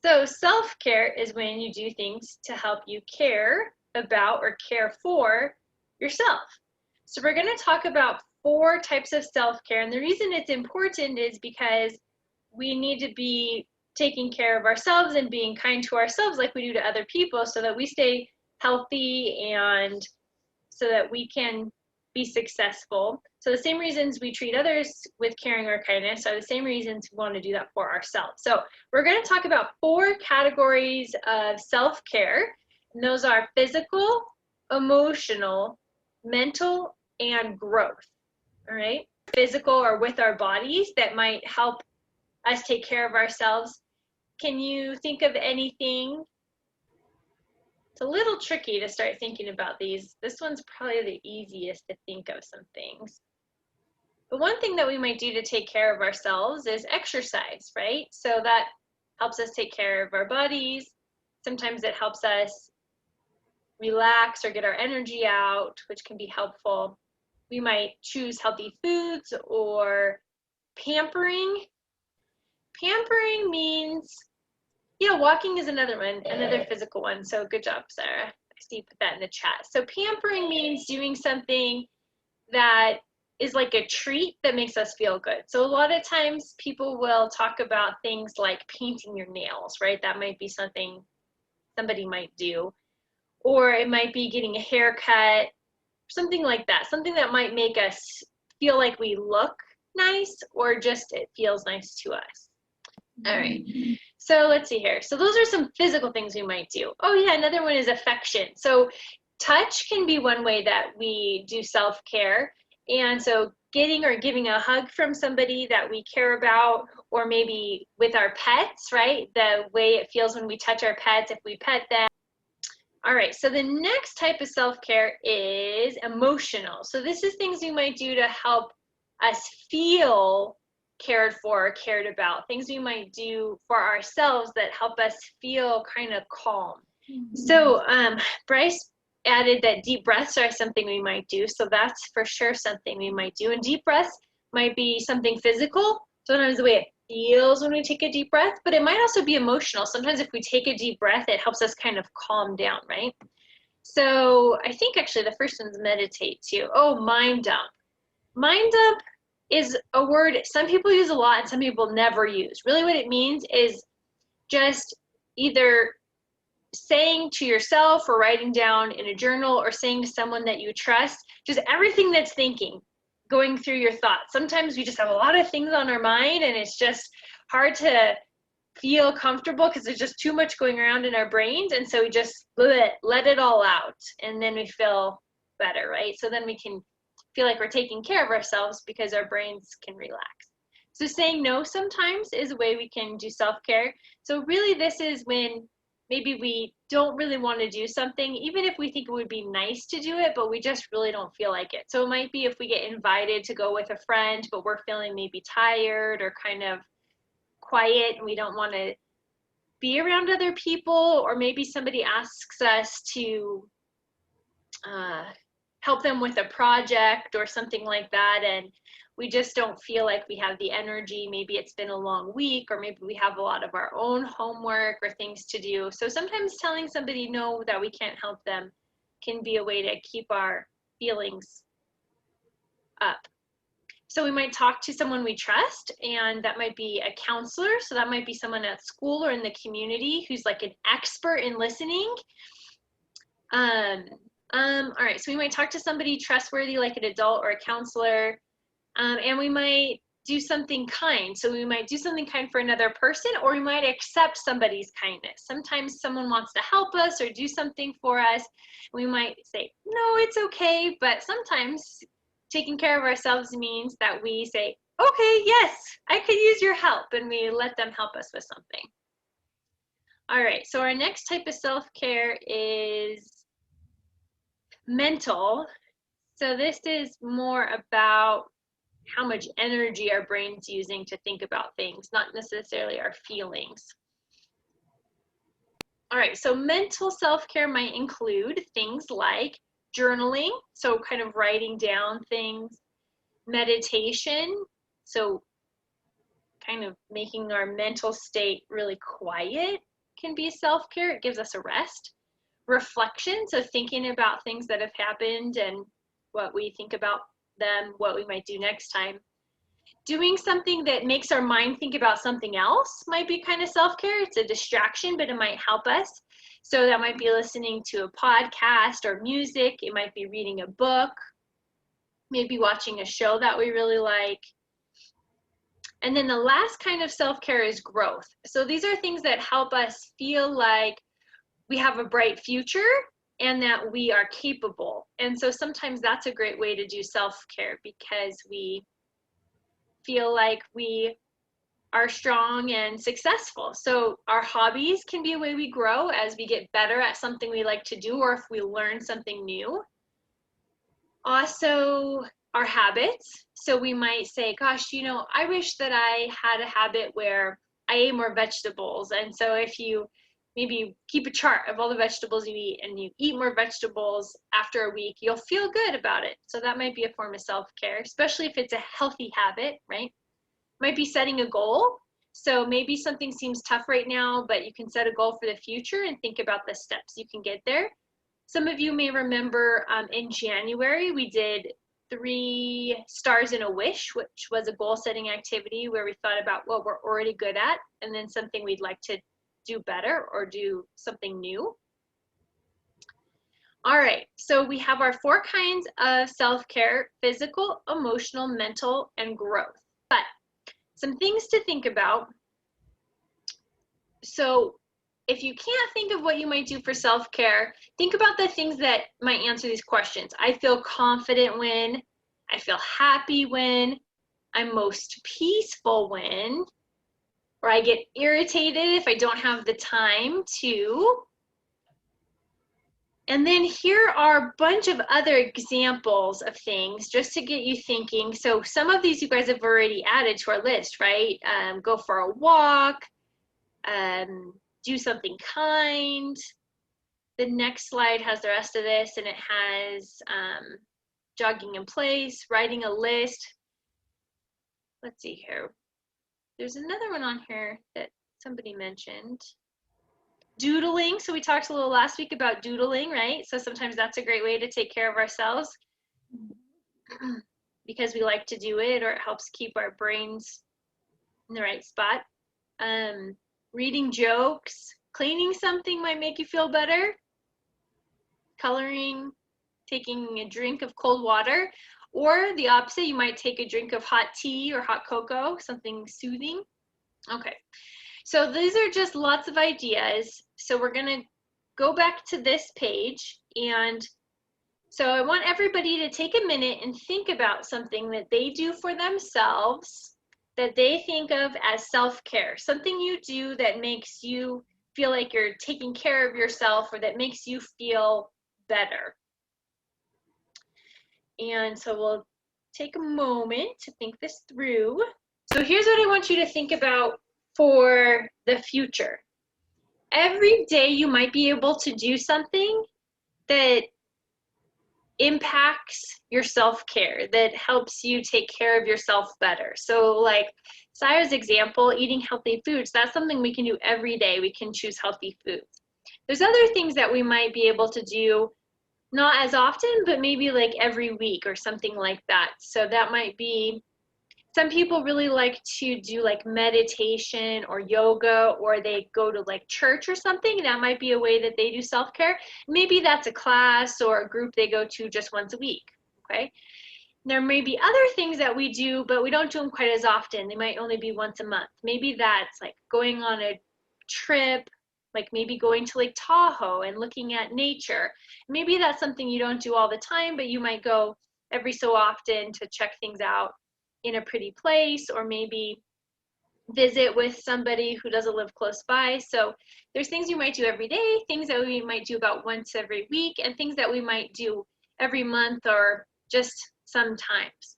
So self-care is when you do things to help you care about or care for yourself. So we're going to talk about 4 types of self-care. And the reason it's important is because we need to be taking care of ourselves and being kind to ourselves like we do to other people so that we stay healthy and so that we can be successful. So the same reasons we treat others with caring or kindness are the same reasons we want to do that for ourselves. So we're going to talk about 4 categories of self-care, and those are physical, emotional, mental, and growth. All right? Physical or with our bodies that might help us take care of ourselves. Can you think of anything? It's a little tricky to start thinking about these. This one's probably the easiest to think of some things. But one thing that we might do to take care of ourselves is exercise, right? So that helps us take care of our bodies. Sometimes it helps us relax or get our energy out, which can be helpful. We might choose healthy foods or pampering. Pampering means, yeah, walking is another one, another physical one. So good job, Sarah. I see you put that in the chat. So pampering means doing something that is like a treat that makes us feel good. So a lot of times people will talk about things like painting your nails, right? That might be something somebody might do. Or it might be getting a haircut, something like that. Something that might make us feel like we look nice or just it feels nice to us. All right. So let's see here. So those are some physical things we might do. Oh yeah, another one is affection. So touch can be one way that we do self-care. And so getting or giving a hug from somebody that we care about, or maybe with our pets, right? The way it feels when we touch our pets, if we pet them. All right, so the next type of self-care is emotional. So this is things we might do to help us feel cared for or cared about, things we might do for ourselves that help us feel kind of calm. So Bryce added that deep breaths are something we might do. So that's for sure something we might do. And deep breaths might be something physical. Sometimes the way it feels when we take a deep breath, but it might also be emotional. Sometimes if we take a deep breath, it helps us kind of calm down, right? So I think actually the first one's meditate too. Oh, mind dump. Mind dump is a word some people use a lot and some people never use. Really what it means is just either saying to yourself or writing down in a journal or saying to someone that you trust, just everything that's thinking, going through your thoughts. Sometimes we just have a lot of things on our mind and it's just hard to feel comfortable because there's just too much going around in our brains. And so we just let it all out and then we feel better, right? So then we can feel like we're taking care of ourselves because our brains can relax. So saying no sometimes is a way we can do self-care. So really this is when maybe we don't really want to do something, even if we think it would be nice to do it, but we just really don't feel like it. So it might be if we get invited to go with a friend, but we're feeling maybe tired or kind of quiet and we don't want to be around other people, or maybe somebody asks us to help them with a project or something like that, and we just don't feel like we have the energy. Maybe it's been a long week, or maybe we have a lot of our own homework or things to do. So sometimes telling somebody no, that we can't help them, can be a way to keep our feelings up. So we might talk to someone we trust, and that might be a counselor. So that might be someone at school or in the community who's like an expert in listening. All right, so we might talk to somebody trustworthy like an adult or a counselor, and we might do something kind. So we might do something kind for another person, or we might accept somebody's kindness. Sometimes someone wants to help us or do something for us. We might say, no, it's okay, but sometimes taking care of ourselves means that we say, okay, yes, I could use your help, and we let them help us with something. All right, so our next type of self-care is mental. So this is more about how much energy our brain's using to think about things, not necessarily our feelings. All right, so mental self-care might include things like journaling, so kind of writing down things, meditation, so kind of making our mental state really quiet, can be self-care. It gives us a rest. Reflection, so thinking about things that have happened and what we think about them, what we might do next time. Doing something that makes our mind think about something else might be kind of self-care. It's a distraction, but it might help us. So that might be listening to a podcast or music. It might be reading a book, maybe watching a show that we really like. And then the last kind of self-care is growth. So these are things that help us feel like we have a bright future and that we are capable. And so sometimes that's a great way to do self-care because we feel like we are strong and successful. So our hobbies can be a way we grow as we get better at something we like to do or if we learn something new. Also, our habits. So we might say, gosh, you know, I wish that I had a habit where I ate more vegetables. And so if you maybe keep a chart of all the vegetables you eat and you eat more vegetables after a week, you'll feel good about it. So that might be a form of self-care, especially if it's a healthy habit, right? Might be setting a goal. So maybe something seems tough right now, but you can set a goal for the future and think about the steps you can get there. Some of you may remember in January, we did 3 stars in a wish, which was a goal setting activity where we thought about what we're already good at and then something we'd like to do better or do something new. All right, so we have our 4 kinds of self-care: physical, emotional, mental, and growth. But some things to think about. So if you can't think of what you might do for self-care, think about the things that might answer these questions. I feel confident when, I feel happy when, I'm most peaceful when, or I get irritated if I don't have the time to. And then here are a bunch of other examples of things just to get you thinking. So some of these you guys have already added to our list, right? Go for a walk, do something kind. The next slide has the rest of this, and it has jogging in place, writing a list. Let's see here. There's another one on here that somebody mentioned. Doodling. So we talked a little last week about doodling, right? So sometimes that's a great way to take care of ourselves because we like to do it, or it helps keep our brains in the right spot. Reading jokes, cleaning something might make you feel better. Coloring, taking a drink of cold water, or the opposite, you might take a drink of hot tea or hot cocoa, something soothing. Okay, so these are just lots of ideas. So we're gonna go back to this page, and so I want everybody to take a minute and think about something that they do for themselves that they think of as self-care, something you do that makes you feel like you're taking care of yourself or that makes you feel better. And so we'll take a moment to think this through. So here's what I want you to think about for the future. Every day you might be able to do something that impacts your self-care, that helps you take care of yourself better. So like Saya's example, eating healthy foods, that's something we can do every day. We can choose healthy foods. There's other things that we might be able to do, not as often, but maybe like every week or something like that. So that might be, some people really like to do like meditation or yoga, or they go to like church or something. That might be a way that they do self-care. Maybe that's a class or a group they go to just once a week, okay? There may be other things that we do, but we don't do them quite as often. They might only be once a month. Maybe that's like going on a trip, like maybe going to Lake Tahoe and looking at nature. Maybe that's something you don't do all the time, but you might go every so often to check things out in a pretty place, or maybe visit with somebody who doesn't live close by. So there's things you might do every day, things that we might do about once every week, and things that we might do every month or just sometimes.